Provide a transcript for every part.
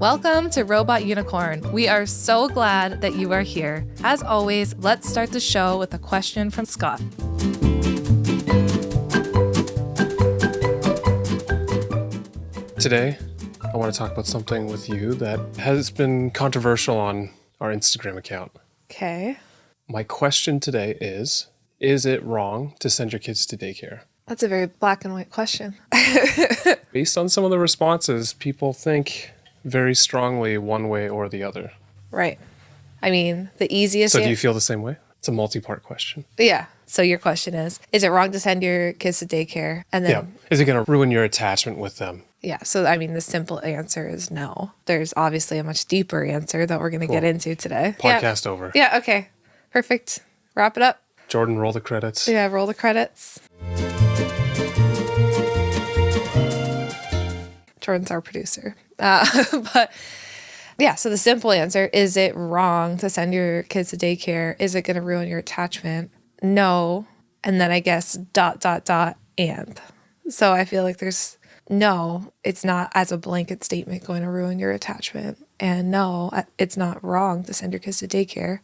Welcome to Robot Unicorn. We are so glad that you are here. As always, let's start the show with a question from Scott. Today, I want to talk about something with you that has been controversial on our Instagram account. Okay. My question today is it wrong to send your kids to daycare? That's a very black and white question. Based on some of the responses, people think very strongly one way or the other. Right. I mean, the easiest... So do you feel the same way? It's a multi-part question. Yeah. So your question is it wrong to send your kids to daycare? And then... Yeah. Is it going to ruin your attachment with them? Yeah. So, I mean, the simple answer is no. There's obviously a much deeper answer that we're going to get into today. Podcast over. Yeah. Okay. Perfect. Wrap it up. Jordan, roll the credits. Yeah. Roll the credits. Jordan's our producer. But yeah, so the simple answer, is it wrong to send your kids to daycare? Is it going to ruin your attachment? No. And then I guess ... and. So I feel like there's no, it's not as a blanket statement going to ruin your attachment. And no, it's not wrong to send your kids to daycare.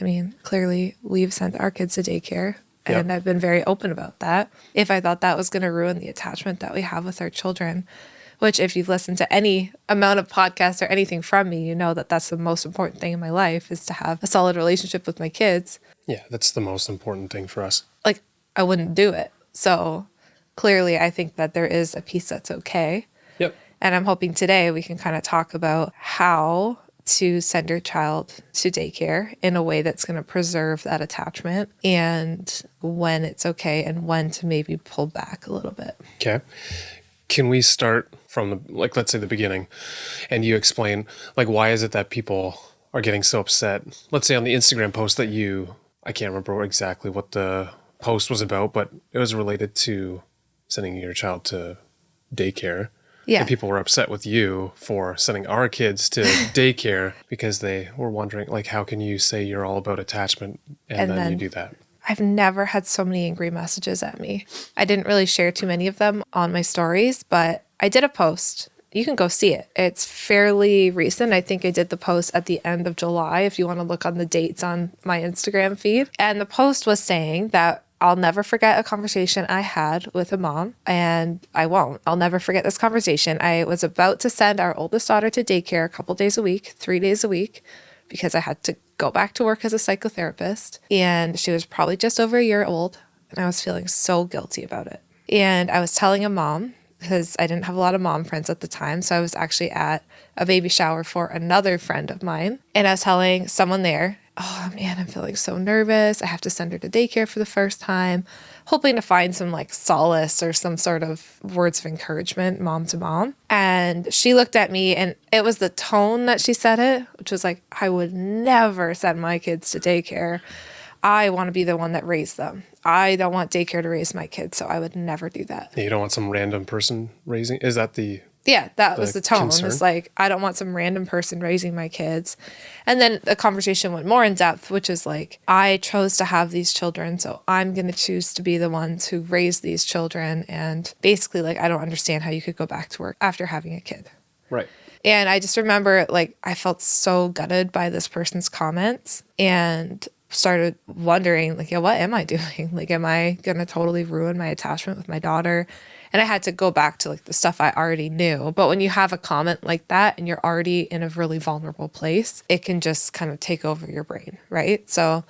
I mean, clearly we've sent our kids to daycare. And I've been very open about that. If I thought that was going to ruin the attachment that we have with our children, which if you've listened to any amount of podcasts or anything from me, you know that that's the most important thing in my life is to have a solid relationship with my kids. Yeah, that's the most important thing for us. Like, I wouldn't do it. So clearly, I think that there is a piece that's okay. Yep. And I'm hoping today we can kind of talk about how to send your child to daycare in a way that's going to preserve that attachment and when it's okay and when to maybe pull back a little bit. Okay. Can we start from let's say the beginning, and you explain why is it that people are getting so upset? Let's say on the Instagram post that I can't remember exactly what the post was about, but it was related to sending your child to daycare. Yeah. And people were upset with you for sending our kids to daycare because they were wondering, how can you say you're all about attachment and then you do that? I've never had so many angry messages at me. I didn't really share too many of them on my stories, but I did a post. You can go see it. It's fairly recent. I think I did the post at the end of July, if you want to look on the dates on my Instagram feed. And the post was saying that I'll never forget a conversation I had with a mom, and I won't. I'll never forget this conversation. I was about to send our oldest daughter to daycare a couple days a week, 3 days a week, because I had to go back to work as a psychotherapist. And she was probably just over a year old, and I was feeling so guilty about it. And I was telling a mom, because I didn't have a lot of mom friends at the time, so I was actually at a baby shower for another friend of mine. And I was telling someone there, oh man, I'm feeling so nervous. I have to send her to daycare for the first time, hoping to find some solace or some sort of words of encouragement, mom to mom. And she looked at me, and it was the tone that she said it, which was I would never send my kids to daycare. I want to be the one that raised them. I don't want daycare to raise my kids, so I would never do that. You don't want some random person raising? Is that the... Yeah, that was the tone. Concern? It's I don't want some random person raising my kids. And then the conversation went more in depth, which is I chose to have these children, so I'm going to choose to be the ones who raise these children. And basically, I don't understand how you could go back to work after having a kid. Right. And I just remember, I felt so gutted by this person's comments and started wondering, what am I doing? Am I going to totally ruin my attachment with my daughter? And I had to go back to the stuff I already knew. But when you have a comment like that and you're already in a really vulnerable place, it can just kind of take over your brain, right? So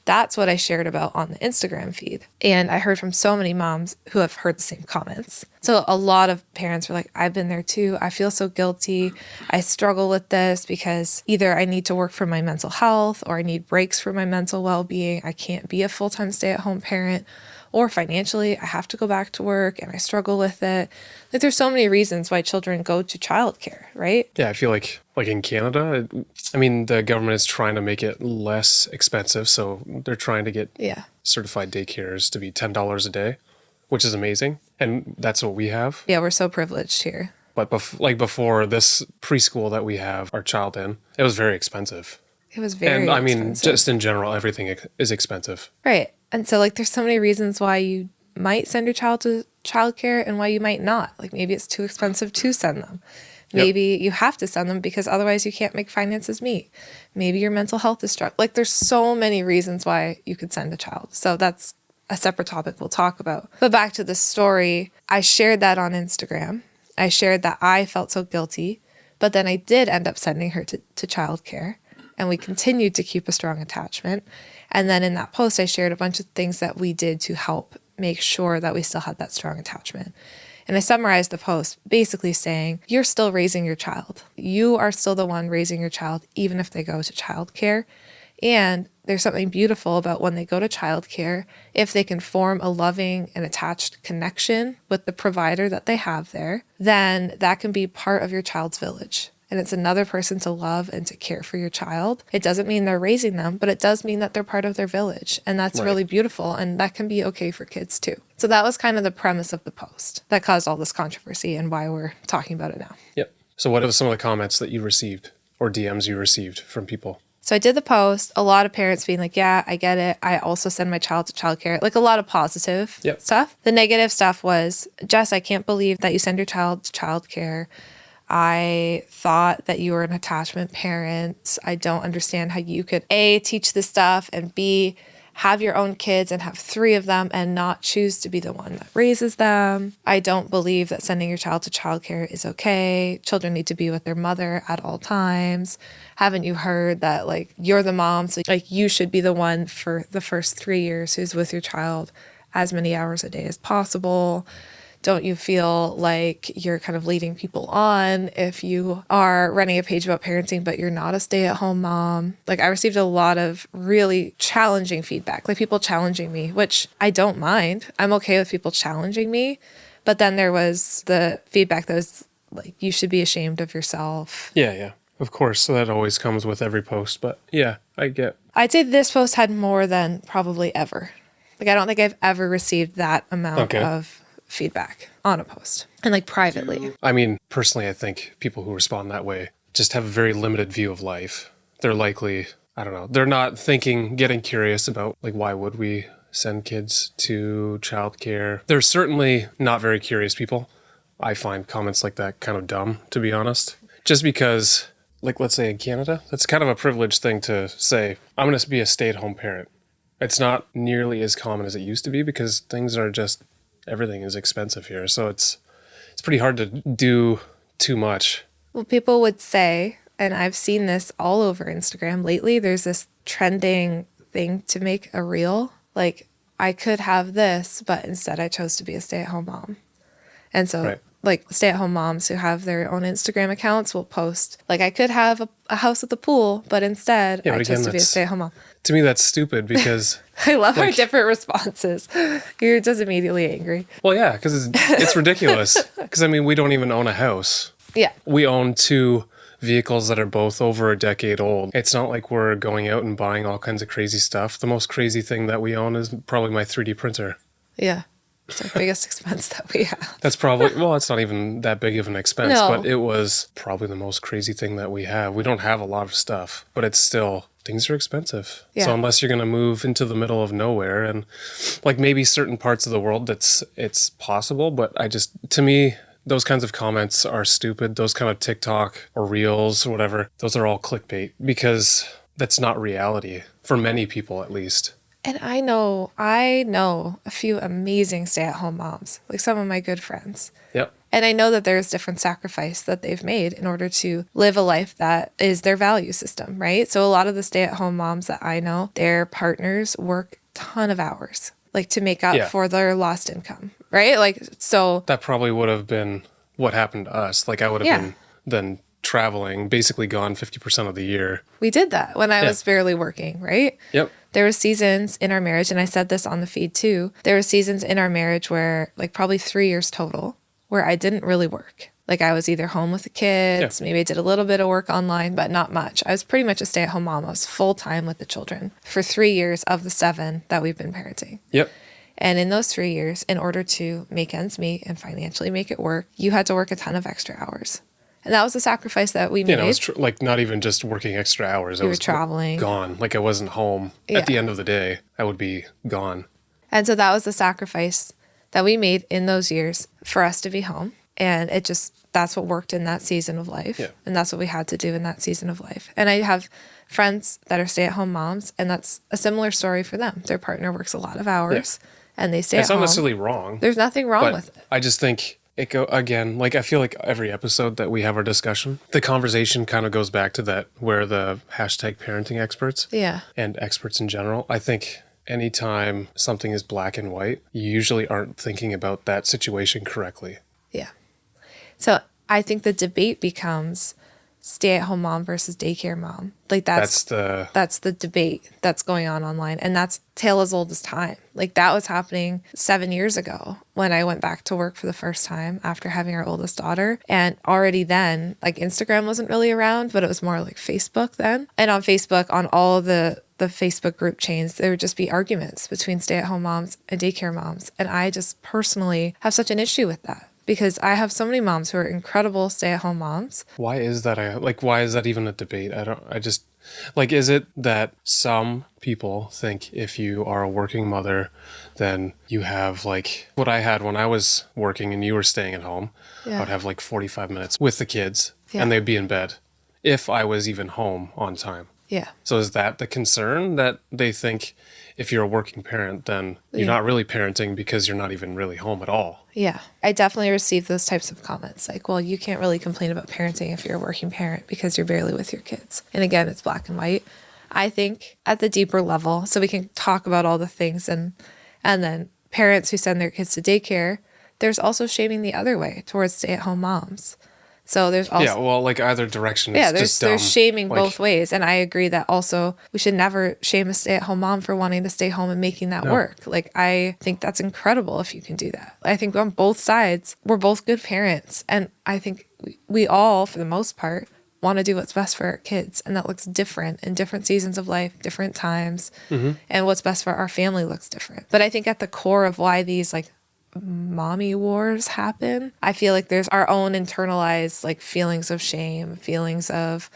that's what I shared about on the Instagram feed. And I heard from so many moms who have heard the same comments. So a lot of parents were I've been there too. I feel so guilty. I struggle with this because either I need to work for my mental health or I need breaks for my mental well-being. I can't be a full-time stay-at-home parent. Or financially, I have to go back to work and I struggle with it. There's so many reasons why children go to childcare, right? Yeah, I feel like in Canada, the government is trying to make it less expensive. So they're trying to get certified daycares to be $10 a day, which is amazing. And that's what we have. Yeah, we're so privileged here. But before this preschool that we have our child in, it was very expensive. It was very expensive. Just in general, everything is expensive. Right. And so there's so many reasons why you might send your child to childcare and why you might not. Maybe it's too expensive to send them. Yep. Maybe you have to send them because otherwise you can't make finances meet. Maybe your mental health is struck. Like there's so many reasons why you could send a child. So that's a separate topic we'll talk about. But back to the story, I shared that on Instagram. I shared that I felt so guilty, but then I did end up sending her to childcare, and we continued to keep a strong attachment. And then in that post, I shared a bunch of things that we did to help make sure that we still had that strong attachment. And I summarized the post basically saying, you're still raising your child. You are still the one raising your child, even if they go to childcare. And there's something beautiful about when they go to childcare, if they can form a loving and attached connection with the provider that they have there, then that can be part of your child's village. And it's another person to love and to care for your child. It doesn't mean they're raising them, but it does mean that they're part of their village. And that's really beautiful. And that can be okay for kids too. So that was kind of the premise of the post that caused all this controversy and why we're talking about it now. Yep. So what are some of the comments that you received or DMs you received from people? So I did the post, a lot of parents being like, yeah, I get it. I also send my child to childcare, like a lot of positive stuff. The negative stuff was, Jess, I can't believe that you send your child to childcare. I thought that you were an attachment parent. I don't understand how you could A, teach this stuff, and B, have your own kids and have 3 of them and not choose to be the one that raises them. I don't believe that sending your child to childcare is okay. Children need to be with their mother at all times. Haven't you heard that, like, you're the mom, so like you should be the one for the first 3 years who's with your child as many hours a day as possible? Don't you feel like you're kind of leading people on if you are running a page about parenting, but you're not a stay-at-home mom? Like, I received a lot of really challenging feedback, like people challenging me, which I don't mind. I'm okay with people challenging me. But then there was the feedback that was like, you should be ashamed of yourself. Yeah. Of course. So that always comes with every post. But yeah, I'd say this post had more than probably ever. Like, I don't think I've ever received that amount of feedback on a post and like privately. I mean, personally, I think people who respond that way just have a very limited view of life. They're likely, I don't know, they're not getting curious about like, why would we send kids to childcare? They're certainly not very curious people. I find comments like that kind of dumb, to be honest. Just because, like, let's say in Canada, that's kind of a privileged thing to say, I'm going to be a stay-at-home parent. It's not nearly as common as it used to be because everything is expensive here. So it's pretty hard to do too much. Well, people would say, and I've seen this all over Instagram lately, there's this trending thing to make a reel. Like, I could have this, but instead I chose to be a stay-at-home mom. And so like stay-at-home moms who have their own Instagram accounts will post, like, I could have a house with a pool, but instead I chose to be a stay-at-home mom. To me, that's stupid because... I love our different responses. You're just immediately angry. Well, yeah, because it's ridiculous. Because, I mean, we don't even own a house. Yeah. We own 2 vehicles that are both over a decade old. It's not like we're going out and buying all kinds of crazy stuff. The most crazy thing that we own is probably my 3D printer. Yeah. It's our biggest expense that we have. That's probably, well, it's not even that big of an expense, but it was probably the most crazy thing that we have. We don't have a lot of stuff, but it's still, things are expensive. Yeah. So unless you're going to move into the middle of nowhere and like maybe certain parts of the world it's possible, but to me, those kinds of comments are stupid. Those kind of TikTok or Reels or whatever, those are all clickbait because that's not reality for many people at least. And I know a few amazing stay-at-home moms, like some of my good friends. Yep. And I know that there's different sacrifice that they've made in order to live a life that is their value system, right? So a lot of the stay-at-home moms that I know, their partners work a ton of hours, like to make up for their lost income, right? Like, so... That probably would have been what happened to us. Like, I would have been then traveling, basically gone 50% of the year. We did that when I was barely working, right? Yep. There were seasons in our marriage, and I said this on the feed too, there were seasons in our marriage where, like, probably 3 years total, where I didn't really work. Like, I was either home with the kids, maybe I did a little bit of work online, but not much. I was pretty much a stay-at-home mom. I was full-time with the children for 3 years of the 7 that we've been parenting. Yep. And in those 3 years, in order to make ends meet and financially make it work, you had to work a ton of extra hours. And that was a sacrifice that we made. Yeah, it was like not even just working extra hours. I was traveling. Gone. Like, I wasn't home. At the end of the day, I would be gone. And so that was the sacrifice that we made in those years for us to be home. And that's what worked in that season of life. Yeah. And that's what we had to do in that season of life. And I have friends that are stay-at-home moms, and that's a similar story for them. Their partner works a lot of hours and they stay at home. It's not necessarily wrong. There's nothing wrong with it. I just think again, I feel like every episode that we have our discussion, the conversation kind of goes back to that, where the hashtag parenting experts and experts in general, I think anytime something is black and white, you usually aren't thinking about that situation correctly. Yeah. So I think the debate becomes stay-at-home mom versus daycare mom. Like that's the debate that's going on online, and that's tale as old as time. Like that was happening 7 years ago when I went back to work for the first time after having our oldest daughter. And already then, like Instagram wasn't really around, but it was more like Facebook then. And on Facebook, on all the Facebook group chains, there would just be arguments between stay-at-home moms and daycare moms. And I just personally have such an issue with that, because I have so many moms who are incredible stay-at-home moms. Why is that? Why is that even a debate? Is it that some people think if you are a working mother, then you have what I had when I was working and you were staying at home. I would have 45 minutes with the kids and they'd be in bed if I was even home on time. Yeah. So is that the concern, that they think if you're a working parent, then you're not really parenting because you're not even really home at all? Yeah. I definitely receive those types of comments. Like, well, you can't really complain about parenting if you're a working parent because you're barely with your kids. And again, it's black and white. I think at the deeper level, so we can talk about all the things, and then parents who send their kids to daycare, there's also shaming the other way towards stay-at-home moms. So there's also either direction. It's just dumb. There's shaming both ways, and I agree that also we should never shame a stay-at-home mom for wanting to stay home and making that work. I think that's incredible if you can do that. I think on both sides, we're both good parents, and I think we all, for the most part, want to do what's best for our kids, and that looks different in different seasons of life, different times, and what's best for our family looks different. But I think at the core of why these mommy wars happen, I feel like there's our own internalized feelings of shame, feelings of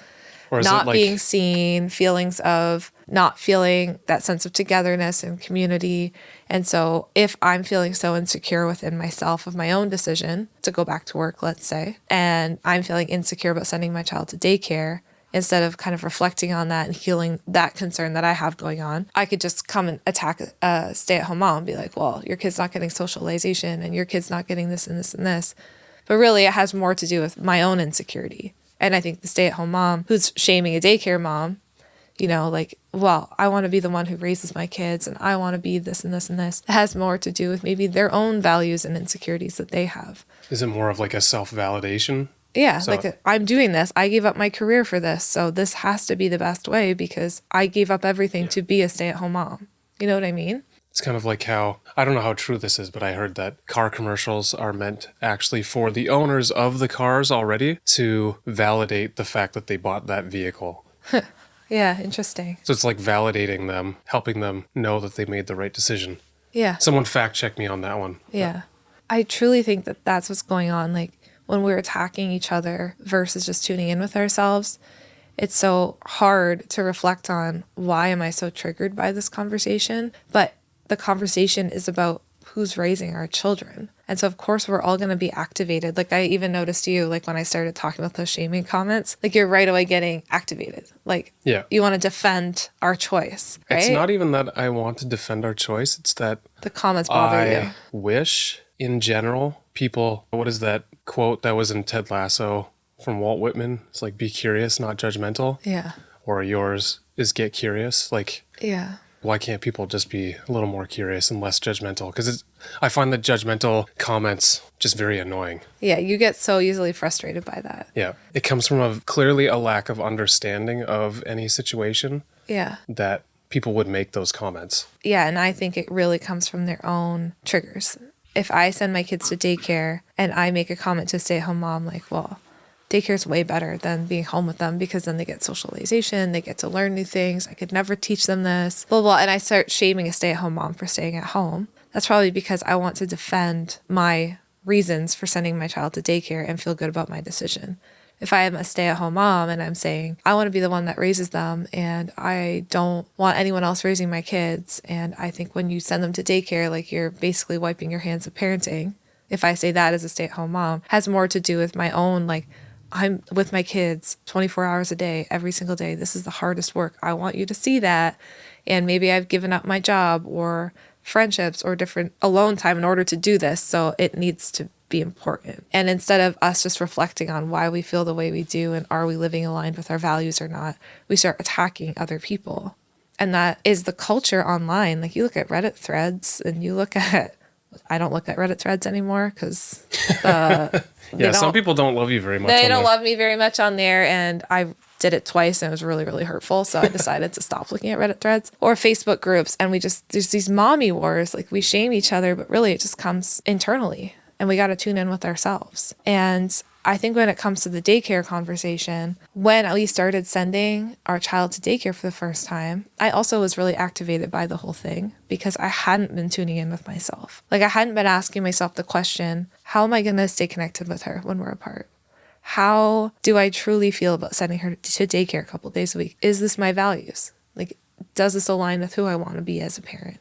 not being seen, feelings of not feeling that sense of togetherness and community. And so if I'm feeling so insecure within myself of my own decision to go back to work, let's say, and I'm feeling insecure about sending my child to daycare, instead of kind of reflecting on that and healing that concern that I have going on, I could just come and attack a stay-at-home mom and be like, well, your kid's not getting socialization and your kid's not getting this and this and this. But really, it has more to do with my own insecurity. And I think the stay-at-home mom who's shaming a daycare mom, well, I want to be the one who raises my kids and I want to be this and this and this. It has more to do with maybe their own values and insecurities that they have. Is it more of a self-validation? Yeah, I'm doing this. I gave up my career for this, so this has to be the best way because I gave up everything to be a stay-at-home mom. You know what I mean? It's kind of like how, I don't know how true this is, but I heard that car commercials are meant actually for the owners of the cars already to validate the fact that they bought that vehicle. Yeah, interesting. So it's validating them, helping them know that they made the right decision. Yeah. Someone fact check me on that one. Yeah. I truly think that that's what's going on. When we're attacking each other versus just tuning in with ourselves, it's so hard to reflect on, why am I so triggered by this conversation? But the conversation is about who's raising our children. And so, of course, we're all going to be activated. I even noticed you, when I started talking about those shaming comments, you're right away getting activated. You want to defend our choice, right? It's not even that I want to defend our choice. It's that the comments bother you. I wish, in general, people, what is that quote that was in Ted Lasso from Walt Whitman? It's be curious, not judgmental. Yeah. Or yours is get curious. Yeah. Why can't people just be a little more curious and less judgmental? Because I find that judgmental comments just very annoying. Yeah, you get so easily frustrated by that. Yeah. It comes from clearly a lack of understanding of any situation. Yeah. That people would make those comments. Yeah, and I think it really comes from their own triggers. If I send my kids to daycare and I make a comment to a stay-at-home mom well, daycare's way better than being home with them because then they get socialization, they get to learn new things. I could never teach them this, blah, blah. And I start shaming a stay-at-home mom for staying at home. That's probably because I want to defend my reasons for sending my child to daycare and feel good about my decision. If I am a stay-at-home mom and I'm saying, I want to be the one that raises them and I don't want anyone else raising my kids, and I think when you send them to daycare, you're basically wiping your hands of parenting. if I say that as a stay-at-home mom, has more to do with my own, like, I'm with my kids 24 hours a day, every single day. This is the hardest work. I want you to see that. And maybe I've given up my job or friendships or different alone time in order to do this. So it needs to be important. And instead of us just reflecting on why we feel the way we do and are we living aligned with our values or not, we start attacking other people. And that is the culture online. Like, you look at Reddit threads and you look at, I don't look at Reddit threads anymore because some people don't love you very much. They don't love me very much on there. And I did it twice and it was really, really hurtful. So I decided to stop looking at Reddit threads or Facebook groups. And there's these mommy wars. Like, we shame each other, but really it just comes internally. And we got to tune in with ourselves. And I think when it comes to the daycare conversation, when we started sending our child to daycare for the first time, I also was really activated by the whole thing because I hadn't been tuning in with myself. Like, I hadn't been asking myself the question, how am I going to stay connected with her when we're apart? How do I truly feel about sending her to daycare a couple of days a week? Is this my values? Like, does this align with who I want to be as a parent?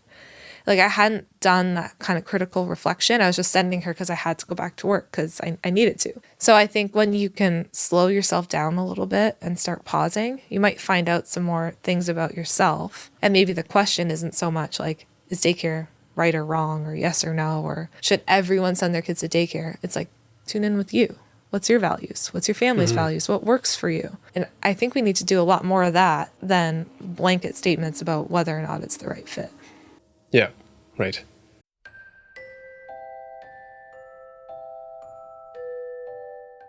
Like, I hadn't done that kind of critical reflection. I was just sending her because I had to go back to work because I needed to. So I think when you can slow yourself down a little bit and start pausing, you might find out some more things about yourself. And maybe the question isn't so much like, is daycare right or wrong, or yes or no, or should everyone send their kids to daycare? It's like, tune in with you. What's your values? What's your family's values? What works for you? And I think we need to do a lot more of that than blanket statements about whether or not it's the right fit. Yeah, right.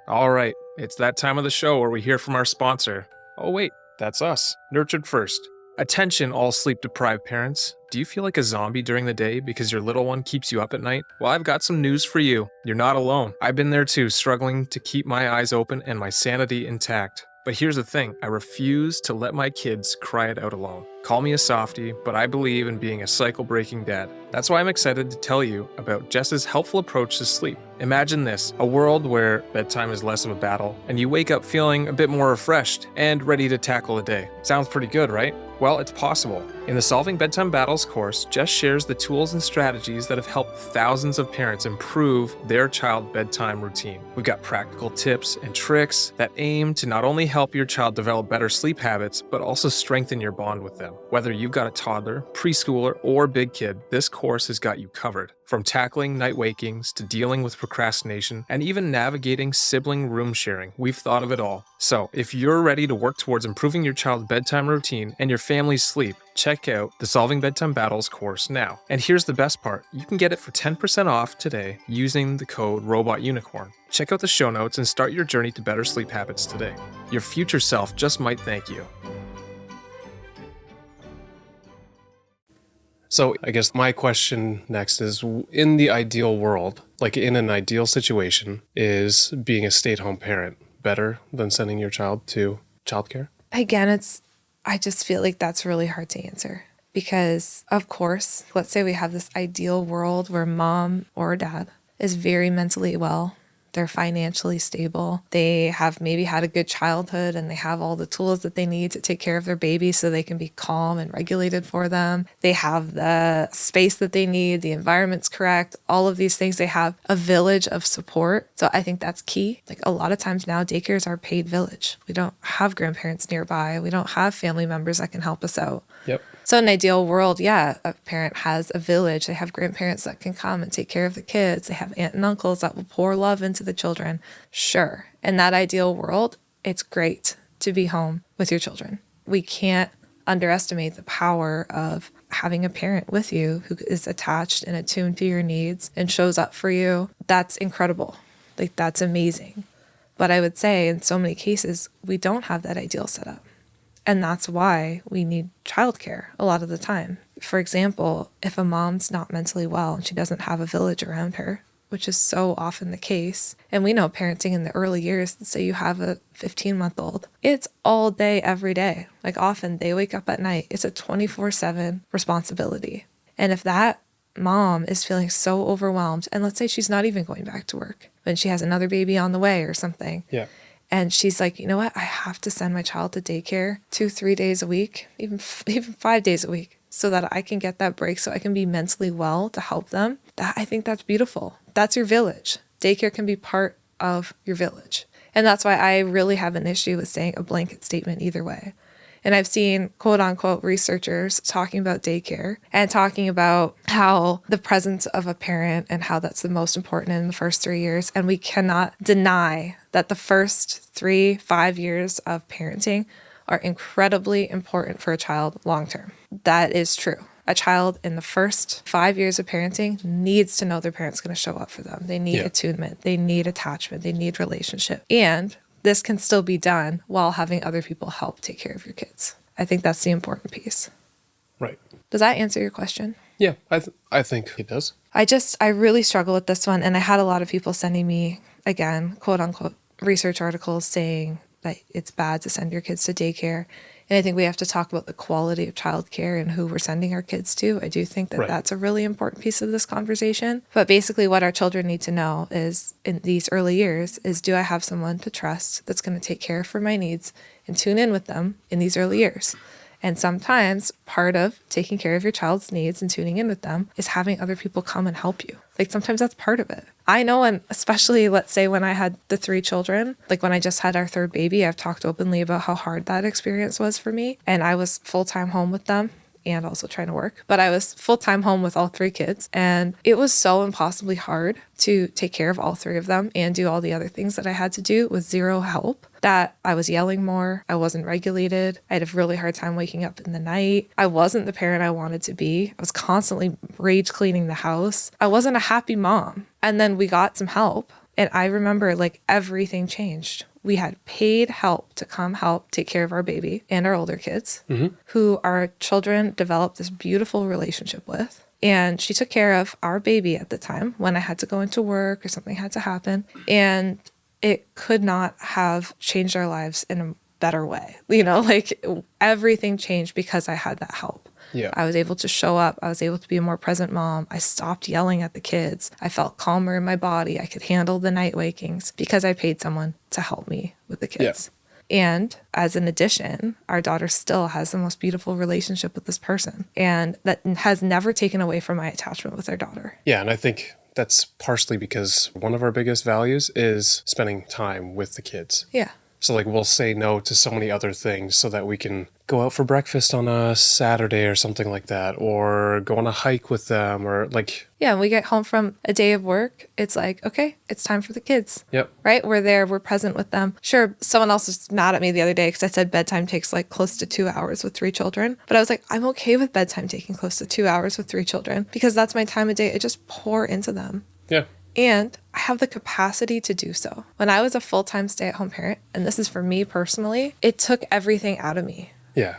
All right, it's that time of the show where we hear from our sponsor. Oh wait, that's us, Nurtured First. Attention, all sleep-deprived parents. Do you feel like a zombie during the day because your little one keeps you up at night? Well, I've got some news for you. You're not alone. I've been there too, struggling to keep my eyes open and my sanity intact. But here's the thing, I refuse to let my kids cry it out alone. Call me a softie, but I believe in being a cycle-breaking dad. That's why I'm excited to tell you about Jess's helpful approach to sleep. Imagine this, a world where bedtime is less of a battle, and you wake up feeling a bit more refreshed and ready to tackle the day. Sounds pretty good, right? Well, it's possible. In the Solving Bedtime Battles course, Jess shares the tools and strategies that have helped thousands of parents improve their child bedtime routine. We've got practical tips and tricks that aim to not only help your child develop better sleep habits, but also strengthen your bond with them. Whether you've got a toddler, preschooler, or big kid, this course has got you covered. From tackling night wakings to dealing with procrastination and even navigating sibling room sharing, we've thought of it all. So, if you're ready to work towards improving your child's bedtime routine and your family's sleep, check out the Solving Bedtime Battles course now. And here's the best part, you can get it for 10% off today using the code ROBOTUNICORN. Check out the show notes and start your journey to better sleep habits today. Your future self just might thank you. So I guess my question next is, in the ideal world, like in an ideal situation, is being a stay-at-home parent better than sending your child to childcare? Again, I just feel like that's really hard to answer because, of course, let's say we have this ideal world where mom or dad is very mentally well. They're financially stable. They have maybe had a good childhood and they have all the tools that they need to take care of their baby so they can be calm and regulated for them. They have the space that they need. The environment's correct. All of these things. They have a village of support. So I think that's key. Like, a lot of times now, daycares are paid village. We don't have grandparents nearby. We don't have family members that can help us out. Yep. So in an ideal world, yeah, a parent has a village. They have grandparents that can come and take care of the kids. They have aunt and uncles that will pour love into the children. Sure. In that ideal world, it's great to be home with your children. We can't underestimate the power of having a parent with you who is attached and attuned to your needs and shows up for you. That's incredible. Like, that's amazing. But I would say in so many cases, we don't have that ideal setup. And that's why we need childcare a lot of the time. For example, if a mom's not mentally well and she doesn't have a village around her, which is so often the case, and we know parenting in the early years, say you have a 15-month-old, it's all day, every day. Like, often they wake up at night. It's a 24/7 responsibility. And if that mom is feeling so overwhelmed, and let's say she's not even going back to work, but she has another baby on the way or something. Yeah. And she's like, you know what? I have to send my child to daycare 2-3 days a week, even 5 days a week. so that I can get that break, so I can be mentally well to help them, I think that's beautiful. That's your village. Daycare can be part of your village. And that's why I really have an issue with saying a blanket statement either way. And I've seen quote unquote researchers talking about daycare and talking about how the presence of a parent and how that's the most important in the first 3 years. And we cannot deny that the first 3-5 years of parenting are incredibly important for a child long term. That is true. A child in the first 5 years of parenting needs to know their parent's going to show up for them. They need attunement. They need attachment. They need relationship. And this can still be done while having other people help take care of your kids. I think that's the important piece. Right. Does that answer your question? Yeah, I think it does. I really struggle with this one. And I had a lot of people sending me, again, quote unquote, research articles saying that it's bad to send your kids to daycare. And I think we have to talk about the quality of childcare and who we're sending our kids to. I do think that that's a really important piece of this conversation. But basically what our children need to know is in these early years is, do I have someone to trust that's going to take care for my needs and tune in with them in these early years? And sometimes part of taking care of your child's needs and tuning in with them is having other people come and help you. Like sometimes that's part of it. I know, and especially let's say when I had the 3 children, like when I just had our 3rd baby, I've talked openly about how hard that experience was for me. And I was full-time home with them and also trying to work. But I was full-time home with all 3 kids. And it was so impossibly hard to take care of all 3 of them and do all the other things that I had to do with zero help, that I was yelling more. I wasn't regulated. I had a really hard time waking up in the night. I wasn't the parent I wanted to be. I was constantly rage cleaning the house. I wasn't a happy mom. And then we got some help. And I remember like everything changed. We had paid help to come help take care of our baby and our older kids, who our children developed this beautiful relationship with. And she took care of our baby at the time when I had to go into work or something had to happen. And it could not have changed our lives in a better way. You know, like everything changed because I had that help. Yeah. I was able to show up. I was able to be a more present mom. I stopped yelling at the kids. I felt calmer in my body. I could handle the night wakings because I paid someone to help me with the kids. Yeah. And as an addition, our daughter still has the most beautiful relationship with this person. And that has never taken away from my attachment with our daughter. Yeah, and I think that's partially because one of our biggest values is spending time with the kids. Yeah. So like we'll say no to so many other things so that we can go out for breakfast on a Saturday or something like that, or go on a hike with them, or like... Yeah, when we get home from a day of work, it's like, okay, it's time for the kids. Yep. Right? We're there, we're present with them. Sure, someone else was mad at me the other day because I said bedtime takes like close to 2 hours with 3 children. But I was like, I'm okay with bedtime taking close to 2 hours with 3 children because that's my time of day. I just pour into them. Yeah. And I have the capacity to do so. When I was a full-time stay-at-home parent, and this is for me personally, it took everything out of me. Yeah.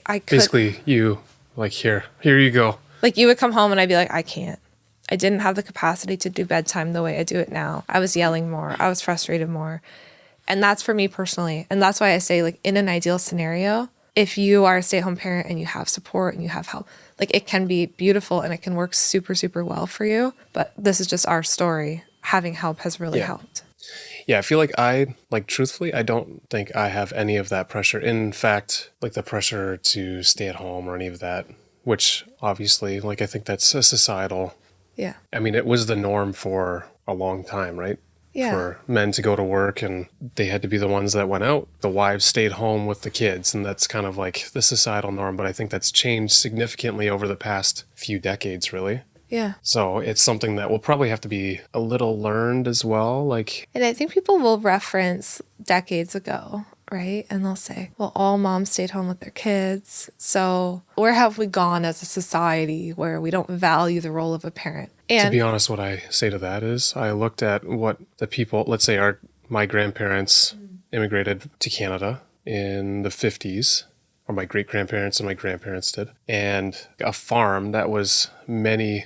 I could, basically, you, like, here you go. Like, you would come home and I'd be like, I can't. I didn't have the capacity to do bedtime the way I do it now. I was yelling more. I was frustrated more. And that's for me personally. And that's why I say, like, in an ideal scenario, if you are a stay-at-home parent and you have support and you have help, like, it can be beautiful and it can work super, super well for you. But this is just our story. Having help has really helped. Yeah, I feel like truthfully, I don't think I have any of that pressure. In fact, like the pressure to stay at home or any of that, which obviously, like, I think that's a societal. Yeah. I mean, it was the norm for a long time, right? Yeah. For men to go to work and they had to be the ones that went out. The wives stayed home with the kids, and that's kind of like the societal norm. But I think that's changed significantly over the past few decades, really. Yeah. So it's something that will probably have to be a little learned as well. Like, and I think people will reference decades ago, right? And they'll say, well, all moms stayed home with their kids. So where have we gone as a society where we don't value the role of a parent? And to be honest, what I say to that is I looked at what the people, let's say my grandparents immigrated to Canada in the 50s, or my great-grandparents and my grandparents did. And a farm that was many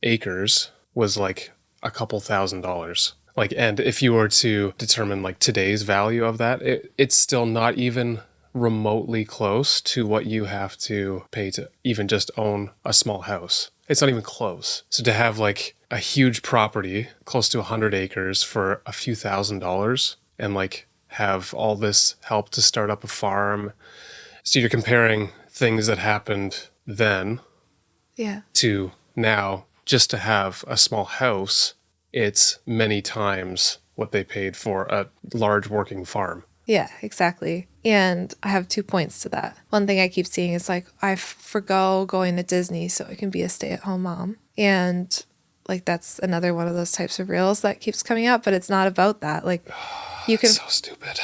acres was like a couple $1,000s. Like, and if you were to determine like today's value of that, it's still not even remotely close to what you have to pay to even just own a small house. It's not even close. So to have like a huge property, close to 100 acres for a few $1,000s, and like have all this help to start up a farm. So you're comparing things that happened then Yeah. to now just to have a small house, it's many times what they paid for a large working farm. Yeah, exactly. And I have 2 points to that. One thing I keep seeing is like, I forgo going to Disney so I can be a stay-at-home mom. And like, that's another one of those types of reels that keeps coming up, but it's not about that. Like, you can, So stupid.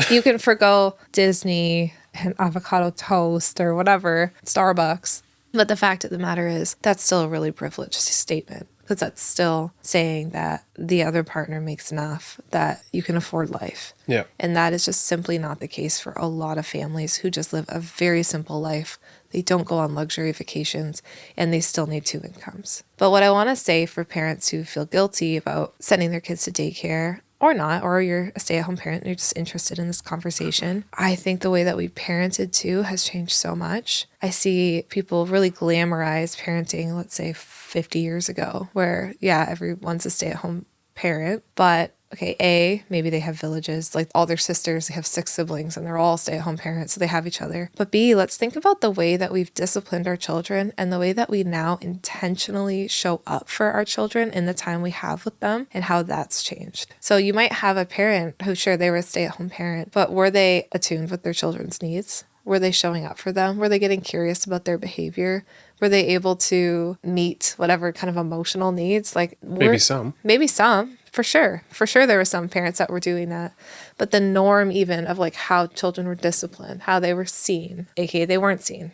you can forgo Disney and avocado toast or whatever, Starbucks. But the fact of the matter is, that's still a really privileged statement, because that's still saying that the other partner makes enough that you can afford life. Yeah. And that is just simply not the case for a lot of families who just live a very simple life. They don't go on luxury vacations, and they still need 2 incomes. But what I want to say for parents who feel guilty about sending their kids to daycare, or not, or you're a stay-at-home parent and you're just interested in this conversation, I think the way that we parented too has changed so much. I see people really glamorize parenting, let's say 50 years ago, where, yeah, everyone's a stay-at-home parent, but okay, maybe they have villages, like all their sisters, they have 6 siblings and they're all stay-at-home parents, so they have each other. But B, let's think about the way that we've disciplined our children and the way that we now intentionally show up for our children in the time we have with them and how that's changed. So you might have a parent who, sure, they were a stay-at-home parent, but were they attuned with their children's needs? Were they showing up for them? Were they getting curious about their behavior? Were they able to meet whatever kind of emotional needs? Like, Maybe some. Maybe some. For sure. For sure there were some parents that were doing that. But the norm even of like how children were disciplined, how they were seen, aka they weren't seen,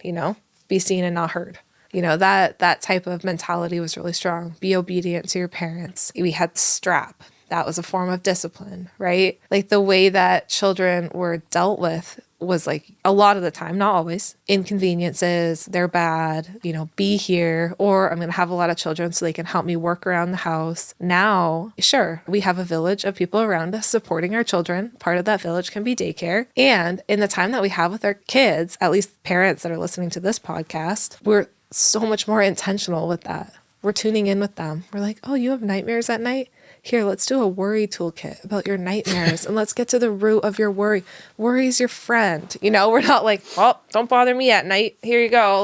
be seen and not heard. That type of mentality was really strong. Be obedient to your parents. We had strap. That was a form of discipline, right? Like the way that children were dealt with was like a lot of the time, not always, inconveniences, they're bad, be here, or I'm going to have a lot of children so they can help me work around the house. Now, sure, we have a village of people around us supporting our children. Part of that village can be daycare. And in the time that we have with our kids, at least parents that are listening to this podcast, we're so much more intentional with that. We're tuning in with them. We're like, oh, you have nightmares at night? Here, let's do a worry toolkit about your nightmares and let's get to the root of your worry. Worry's your friend. We're not like, oh, don't bother me at night. Here you go.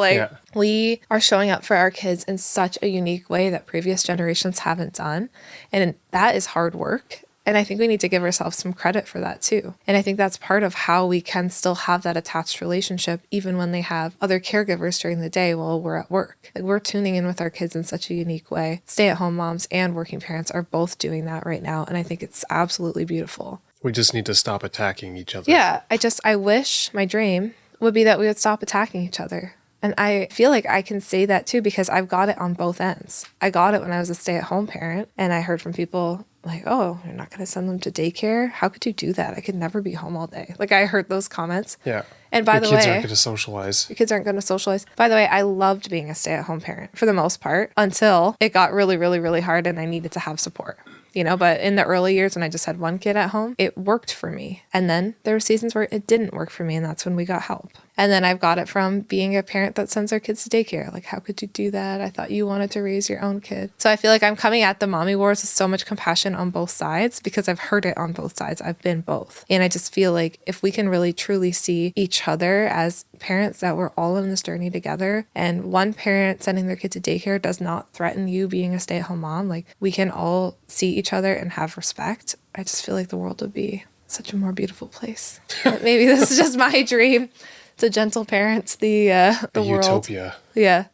We are showing up for our kids in such a unique way that previous generations haven't done. And that is hard work. And I think we need to give ourselves some credit for that too. And I think that's part of how we can still have that attached relationship even when they have other caregivers during the day while we're at work. Like, we're tuning in with our kids in such a unique way. Stay-at-home moms and working parents are both doing that right now. And I think it's absolutely beautiful. We just need to stop attacking each other. Yeah, I wish, my dream would be that we would stop attacking each other. And I feel like I can say that too because I've got it on both ends. I got it when I was a stay-at-home parent, and I heard from people like, oh, you're not going to send them to daycare? How could you do that? I could never be home all day. Like, I heard those comments. Yeah. And by the way, kids aren't going to socialize. Your kids aren't going to socialize. By the way, I loved being a stay-at-home parent for the most part until it got really, really, really hard and I needed to have support. But in the early years when I just had one kid at home, it worked for me. And then there were seasons where it didn't work for me, and that's when we got help. And then I've got it from being a parent that sends their kids to daycare. Like, how could you do that? I thought you wanted to raise your own kid. So I feel like I'm coming at the mommy wars with so much compassion on both sides because I've heard it on both sides. I've been both. And I just feel like if we can really truly see each other as parents, that we're all in this journey together, and one parent sending their kid to daycare does not threaten you being a stay-at-home mom. Like, we can all see each other and have respect. I just feel like the world would be such a more beautiful place. But maybe this is just my dream to gentle parents the world. Utopia. Yeah.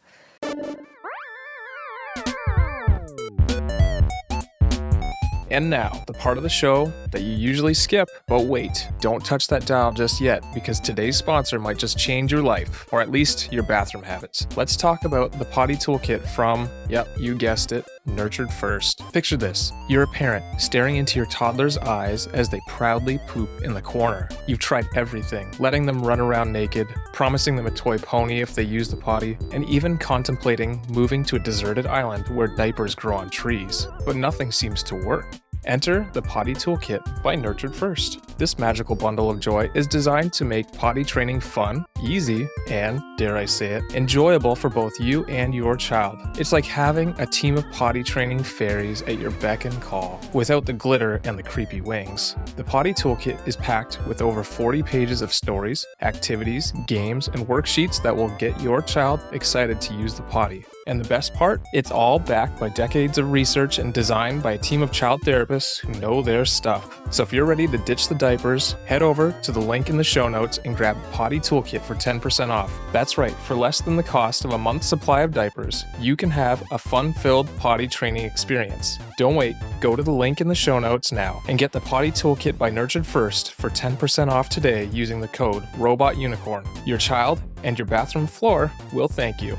And now, the part of the show that you usually skip. But wait, don't touch that dial just yet, because today's sponsor might just change your life, or at least your bathroom habits. Let's talk about the potty toolkit from, yep, you guessed it, Nurtured First. Picture this. You're a parent staring into your toddler's eyes as they proudly poop in the corner. You've tried everything, letting them run around naked, promising them a toy pony if they use the potty, and even contemplating moving to a deserted island where diapers grow on trees. But nothing seems to work. Enter the Potty Toolkit by Nurtured First. This magical bundle of joy is designed to make potty training fun, easy, and, dare I say it, enjoyable for both you and your child. It's like having a team of potty training fairies at your beck and call, without the glitter and the creepy wings. The Potty Toolkit is packed with over 40 pages of stories, activities, games, and worksheets that will get your child excited to use the potty. And the best part? It's all backed by decades of research and designed by a team of child therapists who know their stuff. So if you're ready to ditch the diapers, head over to the link in the show notes and grab Potty Toolkit for 10% off. That's right, for less than the cost of a month's supply of diapers, you can have a fun-filled potty training experience. Don't wait, go to the link in the show notes now and get the Potty Toolkit by Nurtured First for 10% off today using the code ROBOTUNICORN. Your child and your bathroom floor will thank you.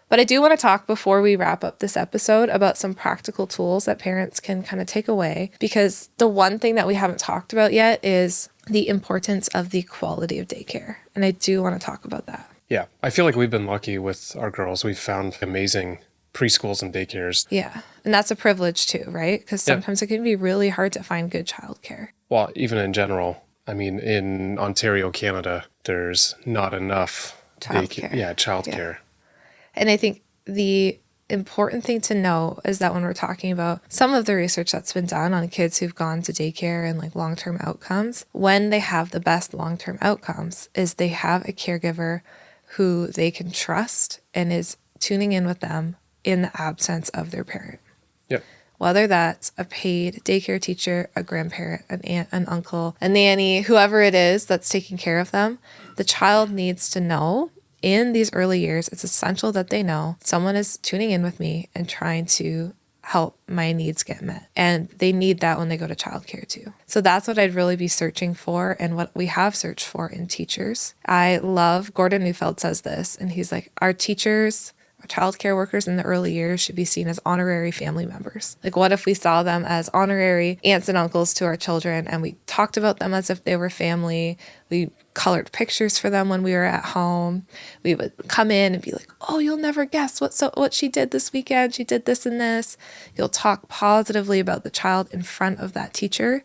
But I do want to talk before we wrap up this episode about some practical tools that parents can kind of take away, because the one thing that we haven't talked about yet is the importance of the quality of daycare. And I do want to talk about that. Yeah, I feel like we've been lucky with our girls. We've found amazing preschools and daycares. Yeah, and that's a privilege too, right? Because sometimes it can be really hard to find good childcare. Well, even in general, I mean, in Ontario, Canada, there's not enough Childcare. Childcare. Yeah. And I think the important thing to know is that when we're talking about some of the research that's been done on kids who've gone to daycare and like long-term outcomes, when they have the best long-term outcomes is they have a caregiver who they can trust and is tuning in with them in the absence of their parent. Yep. Whether that's a paid daycare teacher, a grandparent, an aunt, an uncle, a nanny, whoever it is that's taking care of them, the child needs to know in these early years, it's essential that they know someone is tuning in with me and trying to help my needs get met. And they need that when they go to childcare too. So that's what I'd really be searching for and what we have searched for in teachers. I love, Gordon Neufeld says this, and he's like, our teachers, our childcare workers in the early years should be seen as honorary family members. Like, what if we saw them as honorary aunts and uncles to our children and we talked about them as if they were family? We colored pictures for them when we were at home. We would come in and be like, oh, you'll never guess what she did this weekend. She did this and this. You'll talk positively about the child in front of that teacher.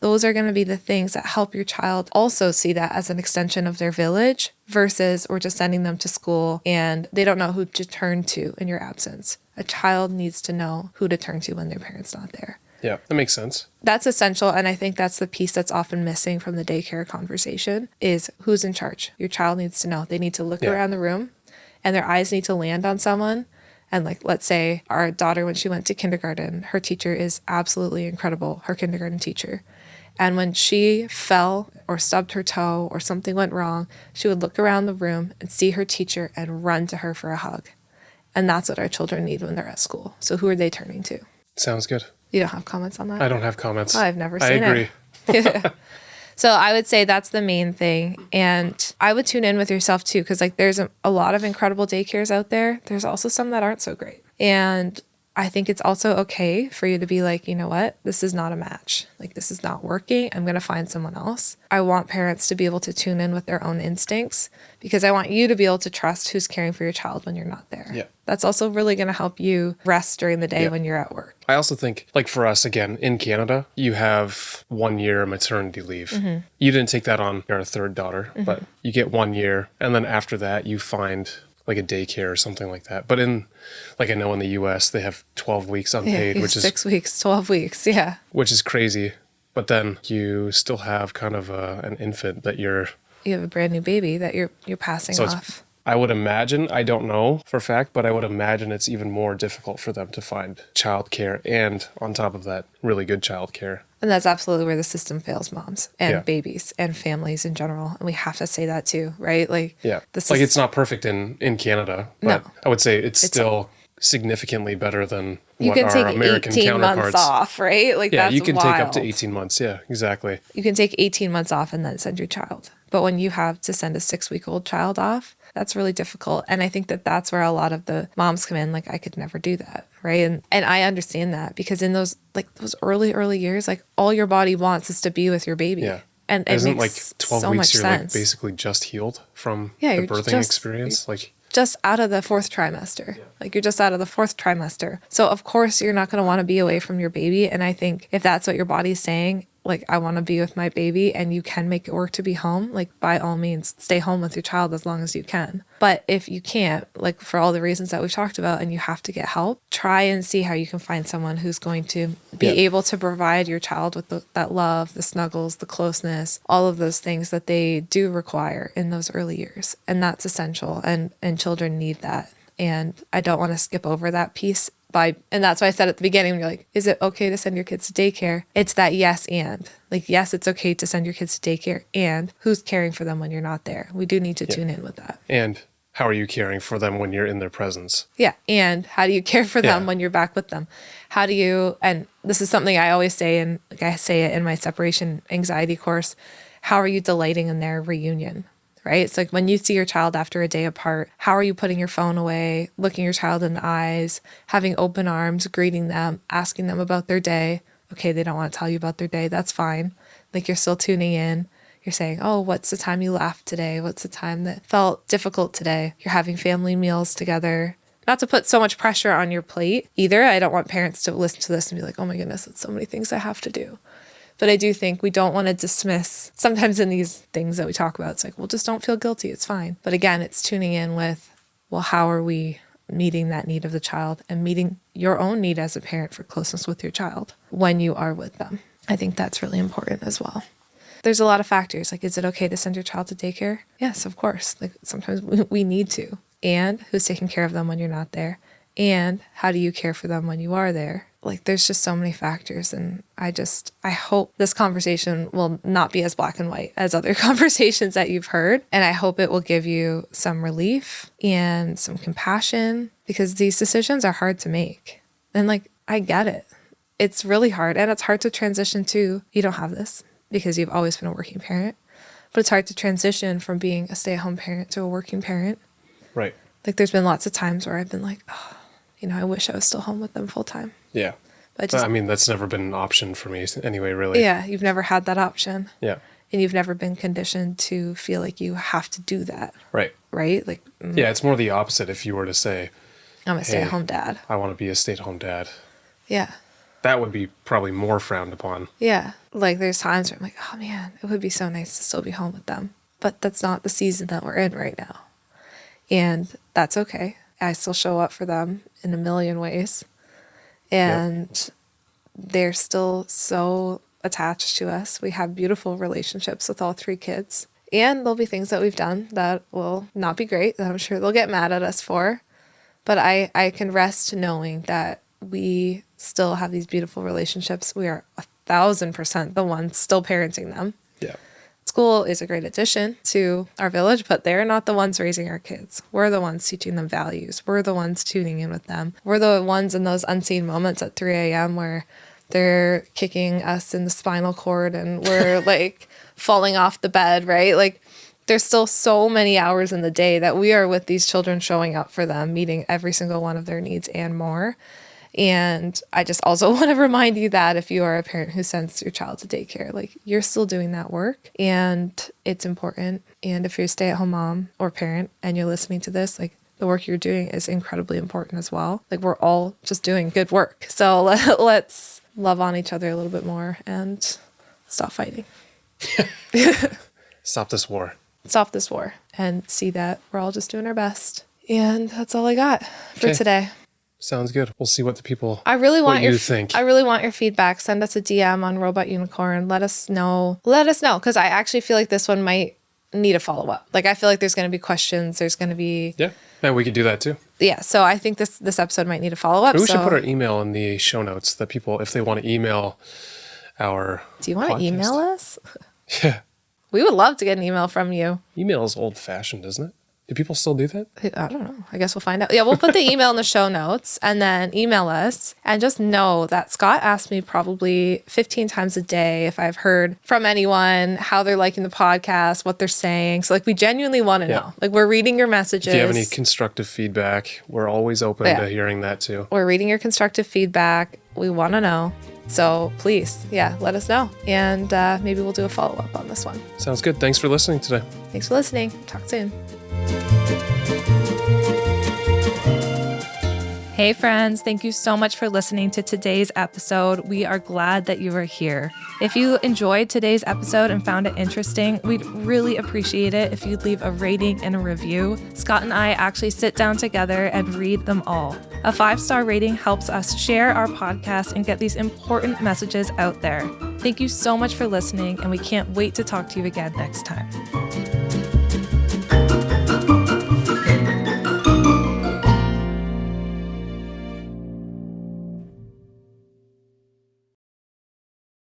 Those are going to be the things that help your child also see that as an extension of their village versus we're just sending them to school and they don't know who to turn to in your absence. A child needs to know who to turn to when their parent's not there. Yeah, that makes sense. That's essential. And I think that's the piece that's often missing from the daycare conversation is who's in charge. Your child needs to know. They need to look around the room and their eyes need to land on someone. And like, let's say our daughter, when she went to kindergarten, her teacher is absolutely incredible, her kindergarten teacher. And when she fell or stubbed her toe or something went wrong, she would look around the room and see her teacher and run to her for a hug. And that's what our children need when they're at school. So who are they turning to? Sounds good. You don't have comments on that? I don't have comments. Oh, I've never seen it. I agree. So I would say that's the main thing. And I would tune in with yourself too, because like there's a lot of incredible daycares out there. There's also some that aren't so great. And I think it's also okay for you to be like, you know what, this is not a match. Like, this is not working. I'm going to find someone else. I want parents to be able to tune in with their own instincts because I want you to be able to trust who's caring for your child when you're not there. Yeah. That's also really going to help you rest during the day when you're at work. I also think, like for us, again, in Canada, you have 1 year maternity leave. Mm-hmm. You didn't take that on your third daughter, but you get 1 year. And then after that, you find like a daycare or something like that. But in, like I know in the US, they have 12 weeks unpaid, which is 6 weeks, 12 weeks. Yeah. Which is crazy. But then you still have kind of an infant that you have a brand new baby that you're passing off. I would imagine, I don't know for a fact, but I would imagine it's even more difficult for them to find childcare and on top of that, really good childcare. And that's absolutely where the system fails moms and babies and families in general. And we have to say that too, right? Like, it's not perfect in Canada, but no. I would say it's still significantly better than what our American counterparts. You can take 18 months off, right? Like, that's you can wild. take up to 18 months. Yeah, exactly. You can take 18 months off and then send your child. But when you have to send a 6-week-old child off, that's really difficult. And I think that that's where a lot of the moms come in, like, I could never do that, right? And I understand that because in those early years, like, all your body wants is to be with your baby. Yeah. And it isn't makes like 12 so weeks much you're sense. like basically just healed from the birthing experience? Like, just out of the fourth trimester. Yeah. Like you're just out of the fourth trimester. So of course you're not going to want to be away from your baby. And I think if that's what your body's saying, like, I want to be with my baby and you can make it work to be home, like by all means, stay home with your child as long as you can. But if you can't, like for all the reasons that we've talked about and you have to get help, try and see how you can find someone who's going to be able to provide your child with that love, the snuggles, the closeness, all of those things that they do require in those early years. And that's essential. And children need that. And I don't want to skip over that piece. And that's why I said at the beginning, when you're like, is it okay to send your kids to daycare? It's that yes and. Like, yes, it's okay to send your kids to daycare, and who's caring for them when you're not there? We do need to tune in with that. And how are you caring for them when you're in their presence? Yeah, and how do you care for them when you're back with them? How do you, and this is something I always say, and like I say it in my separation anxiety course, how are you delighting in their reunion? Right? It's like when you see your child after a day apart, how are you putting your phone away, looking your child in the eyes, having open arms, greeting them, asking them about their day? Okay, they don't want to tell you about their day. That's fine. Like you're still tuning in. You're saying, oh, what's the time you laughed today? What's the time that felt difficult today? You're having family meals together. Not to put so much pressure on your plate either. I don't want parents to listen to this and be like, oh my goodness, it's so many things I have to do. But I do think we don't want to dismiss, sometimes in these things that we talk about, it's like, well, just don't feel guilty. It's fine. But again, it's tuning in with, well, how are we meeting that need of the child and meeting your own need as a parent for closeness with your child when you are with them? I think that's really important as well. There's a lot of factors. Like, is it okay to send your child to daycare? Yes, of course. Like sometimes we need to. And who's taking care of them when you're not there? And how do you care for them when you are there? Like, there's just so many factors. And I hope this conversation will not be as black and white as other conversations that you've heard. And I hope it will give you some relief and some compassion, because these decisions are hard to make. And like, I get it. It's really hard. And it's hard to transition to, you don't have this because you've always been a working parent. But it's hard to transition from being a stay-at-home parent to a working parent. Right. Like, there's been lots of times where I've been like, oh, I wish I was still home with them full time. Yeah. But I mean, that's never been an option for me anyway, really. Yeah, you've never had that option. Yeah. And you've never been conditioned to feel like you have to do that. Right. Right? Like, yeah, it's more the opposite if you were to say, I'm a stay-at-home dad. I want to be a stay-at-home dad. Yeah. That would be probably more frowned upon. Yeah. Like, there's times where I'm like, oh man, it would be so nice to still be home with them. But that's not the season that we're in right now. And that's okay. I still show up for them in a million ways. And they're still so attached to us. We have beautiful relationships with all three kids. And there'll be things that we've done that will not be great, that I'm sure they'll get mad at us for. But I can rest knowing that we still have these beautiful relationships. We are 1,000% the ones still parenting them. Yeah. School is a great addition to our village, but they're not the ones raising our kids. We're the ones teaching them values. We're the ones tuning in with them. We're the ones in those unseen moments at 3 a.m. where they're kicking us in the spinal cord and we're like falling off the bed, right? Like, there's still so many hours in the day that we are with these children, showing up for them, meeting every single one of their needs and more. And I just also want to remind you that if you are a parent who sends your child to daycare, like, you're still doing that work and it's important. And if you're a stay-at-home mom or parent and you're listening to this, like, the work you're doing is incredibly important as well. Like, we're all just doing good work. So let's love on each other a little bit more and stop fighting. Stop this war. Stop this war and see that we're all just doing our best. And that's all I got for today. Sounds good. We'll see what the people what you think. I really want your feedback. Send us a DM on Robot Unicorn. Let us know. Because I actually feel like this one might need a follow-up. Like, I feel like there's going to be questions. There's going to be... Yeah. Yeah, we could do that too. Yeah. So I think this episode might need a follow-up. We should put our email in the show notes that people, if they want to email our Do you want to email us? Yeah. We would love to get an email from you. Email is old-fashioned, isn't it? Do people still do that? I don't know. I guess we'll find out. Yeah, we'll put the email in the show notes and then email us. And just know that Scott asks me probably 15 times a day if I've heard from anyone, how they're liking the podcast, what they're saying. So, like, we genuinely want to know. Like, we're reading your messages. If you have any constructive feedback, we're always open to hearing that too. We're reading your constructive feedback. We want to know. So please, let us know. And maybe we'll do a follow-up on this one. Sounds good. Thanks for listening today. Thanks for listening. Talk soon. Hey friends, thank you so much for listening to today's episode. We are glad that you are here. If you enjoyed today's episode and found it interesting, we'd really appreciate it if you'd leave a rating and a review. Scott and I actually sit down together and read them all. A 5-star rating helps us share our podcast and get these important messages out there. Thank you so much for listening, and we can't wait to talk to you again next time.